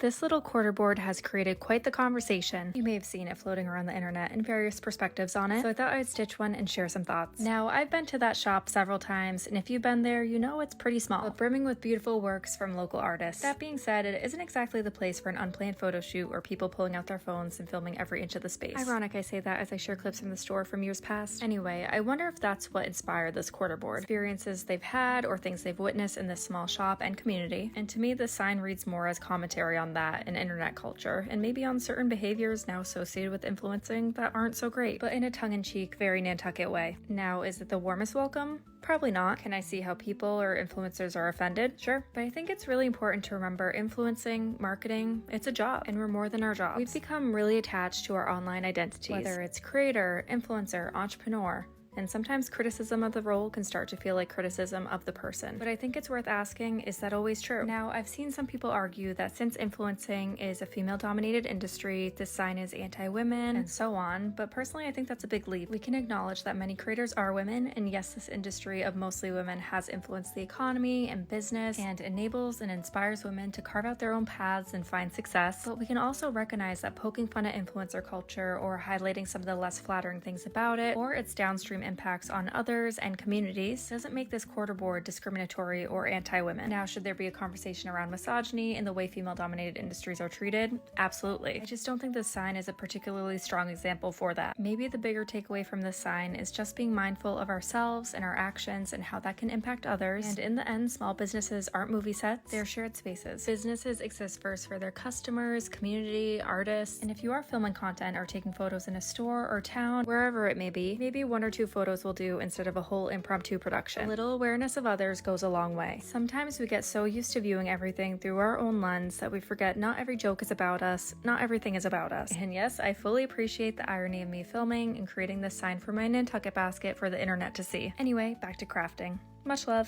This little quarter board has created quite the conversation. You may have seen it floating around the internet and various perspectives on it, so I thought I'd stitch one and share some thoughts. Now, I've been to that shop several times, and if you've been there, you know it's pretty small, but brimming with beautiful works from local artists. That being said, it isn't exactly the place for an unplanned photo shoot or people pulling out their phones and filming every inch of the space. Ironic I say that as I share clips from the store from years past. Anyway, I wonder if that's what inspired this quarter board. Experiences they've had or things they've witnessed in this small shop and community. And to me, this sign reads more as commentary on that and internet culture, and maybe on certain behaviors now associated with influencing that aren't so great, but in a tongue-in-cheek, very Nantucket way. Now, is it the warmest welcome? Probably not. Can I see how people or influencers are offended? Sure. But I think it's really important to remember influencing, marketing, it's a job, and we're more than our jobs. We've become really attached to our online identities, whether it's creator, influencer, entrepreneur. And sometimes criticism of the role can start to feel like criticism of the person. But I think it's worth asking, is that always true? Now, I've seen some people argue that since influencing is a female-dominated industry, this sign is anti-women, and so on. But personally, I think that's a big leap. We can acknowledge that many creators are women, and yes, this industry of mostly women has influenced the economy and business, and enables and inspires women to carve out their own paths and find success. But we can also recognize that poking fun at influencer culture, or highlighting some of the less flattering things about it, or its downstream impacts on others and communities doesn't make this quarter board discriminatory or anti-women. Now, should there be a conversation around misogyny and the way female-dominated industries are treated? Absolutely. I just don't think this sign is a particularly strong example for that. Maybe the bigger takeaway from this sign is just being mindful of ourselves and our actions and how that can impact others. And in the end, small businesses aren't movie sets, they're shared spaces. Businesses exist first for their customers, community, artists, and if you are filming content or taking photos in a store or town, wherever it may be, maybe one or two photos will do instead of a whole impromptu production. A little awareness of others goes a long way. Sometimes we get so used to viewing everything through our own lens that we forget not every joke is about us, not everything is about us. And yes, I fully appreciate the irony of me filming and creating this sign for my Nantucket basket for the internet to see. Anyway, back to crafting. Much love.